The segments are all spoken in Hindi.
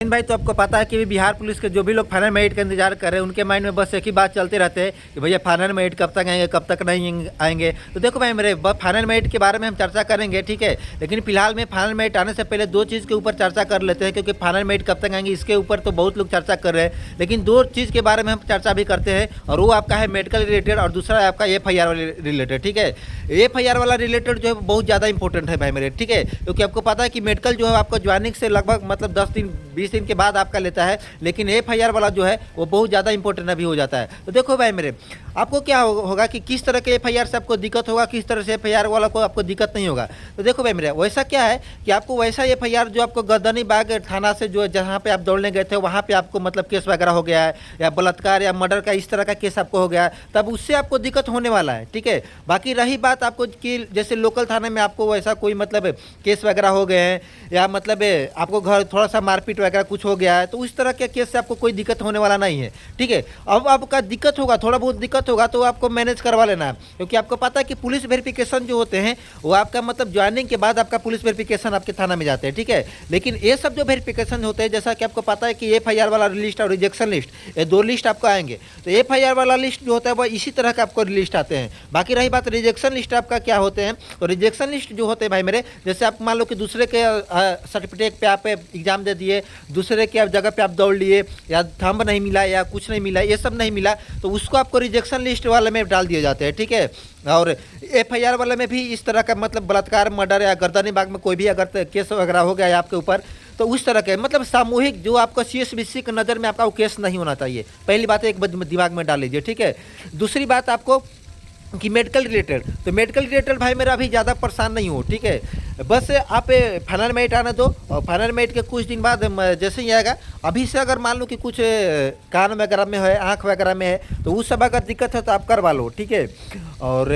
लेकिन भाई तो आपको पता है कि बिहार पुलिस के जो भी लोग फाइनल मेरिट का इंतजार कर रहे हैं उनके माइंड में बस एक ही बात चलते रहते हैं कि भैया फाइनल मेरिट कब तक आएंगे, कब तक नहीं आएंगे। तो देखो भाई मेरे फाइनल मेरिट के बारे में हम चर्चा करेंगे, ठीक है। लेकिन फिलहाल में फाइनल मेरिट आने से पहले दो चीज़ के ऊपर चर्चा कर लेते हैं, क्योंकि फाइनल मेरिट कब तक आएंगे इसके ऊपर तो बहुत लोग चर्चा कर रहे हैं, लेकिन दो चीज़ के बारे में हम चर्चा भी करते हैं, और वो आपका है मेडिकल रिलेटेड और दूसरा है आपका FIR वाले रिलेटेड, ठीक है। FIR वाला रिलेटेड जो है बहुत ज़्यादा इंपॉर्टेंट है भाई मेरे, ठीक है, क्योंकि आपको पता है कि मेडिकल जो है आपको ज्वाइनिंग से लगभग मतलब 10 दिन 20 दिन के बाद आपका लेता है, लेकिन FIR वाला जो है वो बहुत ज़्यादा इंपॉर्टेंट अभी हो जाता है। तो देखो भाई मेरे, आपको क्या होगा कि किस तरह के FIR से आपको दिक्कत होगा, किस तरह से FIR वाला को आपको दिक्कत नहीं होगा। तो देखो भाई मेरे, वैसा क्या है कि आपको वैसा FIR जो आपको गर्दनी बाग थाना से जो जहाँ पे आप दौड़ने गए थे वहाँ पे आपको मतलब केस वगैरह हो गया है, या बलात्कार या मर्डर का इस तरह का केस आपको हो गया है, तब उससे आपको दिक्कत होने वाला है, ठीक है। बाकी रही बात आपको कि जैसे लोकल थाने में आपको वैसा कोई मतलब केस वगैरह हो गए हैं, या मतलब आपको घर थोड़ा सा मारपीट वगैरह कुछ हो गया है, तो उस तरह के केस से आपको कोई दिक्कत होने वाला नहीं है, ठीक है। अब आपका दिक्कत होगा, थोड़ा बहुत दिक्कत होगा तो आपको मैनेज करवा लेना है, क्योंकि आपको पता है कि पुलिस वेरिफिकेशन जो होते हैं वो आपका मतलब ज्वाइनिंग के बाद आपका पुलिस वेरिफिकेशन आपके थाना में जाते हैं, ठीक है। लेकिन ये सब जो वेरिफिकेशन होते हैं, जैसा कि आपको पता है कि FIR वाला लिस्ट और रिजेक्शन लिस्ट, ये दो लिस्ट आपको आएंगे। तो FIR वाला लिस्ट जो होता है वो इसी तरह का आपको लिस्ट आते हैं। बाकी रही बात रिजेक्शन लिस्ट आपका क्या होते हैं, तो रिजेक्शन लिस्ट जो होते हैं भाई मेरे, जैसे आप मान लो कि दूसरे के सर्टिफिकेट पे आप एग्जाम दे दिए, दूसरे के जगह पे आप दौड़ लिए, या थंब नहीं मिला या कुछ नहीं मिला, ये सब नहीं मिला, तो उसको आपको रिजेक्शन लिस्ट वाले में डाल दिए जाते हैं, ठीक है। और FIR वाले में भी इस तरह का मतलब बलात्कार मर्डर या गर्दनी बाग में कोई भी अगर केस वगैरह हो गया है आपके ऊपर, तो उस तरह के मतलब सामूहिक जो आपका CSBC की नज़र में आपका वो केस नहीं होना चाहिए। पहली बात एक दिमाग में डाल लीजिए, ठीक है। दूसरी बात आपको कि मेडिकल रिलेटेड, तो मेडिकल रिलेटेड भाई मेरा अभी ज़्यादा परेशान नहीं हो, ठीक है। बस आप फाइनल मेरिट आने दो, और फाइनल मेरिट के कुछ दिन बाद जैसे ही आएगा, अभी से अगर मान लो कि कुछ कान वगैरह में है, आँख वगैरह में है, तो उस सब अगर दिक्कत है तो आप करवा लो, ठीक है। और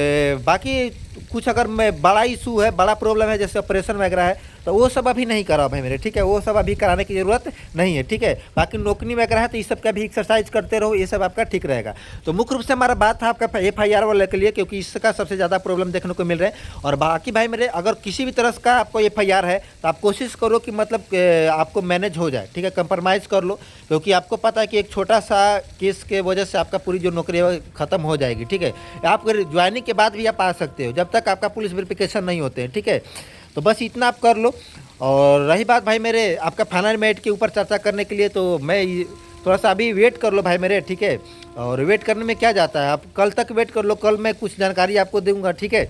बाकी कुछ अगर में बड़ा इशू है, बड़ा प्रॉब्लम है, जैसे ऑपरेशन वगैरह है, तो वो सब अभी नहीं करा भाई मेरे, ठीक है। वो सब अभी कराने की ज़रूरत नहीं है, ठीक है। बाकी नौकरी वगैरह है तो ये सब का भी एक्सरसाइज करते रहो, ये सब आपका ठीक रहेगा। तो मुख्य रूप से हमारा बात था आपका FIR वाले के लिए, क्योंकि इसका सबसे ज़्यादा प्रॉब्लम देखने को मिल रहा है। और बाकी भाई मेरे, अगर किसी भी तरह का आपको FIR है तो आप कोशिश करो कि मतलब आपको मैनेज हो जाए, ठीक है, कंप्रोमाइज़ कर लो, क्योंकि आपको पता है कि एक छोटा सा केस के वजह से आपका पूरी जो नौकरी है ख़त्म हो जाएगी, ठीक है। आप ज्वाइनिंग के बाद भी आप आ सकते हो, जब तक आपका पुलिस वेरिफिकेशन नहीं होते हैं, ठीक है। तो बस इतना आप कर लो। और रही बात भाई मेरे आपका फाइनल मेरिट के ऊपर चर्चा करने के लिए, तो मैं थोड़ा सा अभी वेट कर लो भाई मेरे, ठीक है। और वेट करने में क्या जाता है, आप कल तक वेट कर लो, कल मैं कुछ जानकारी आपको दूंगा, ठीक है।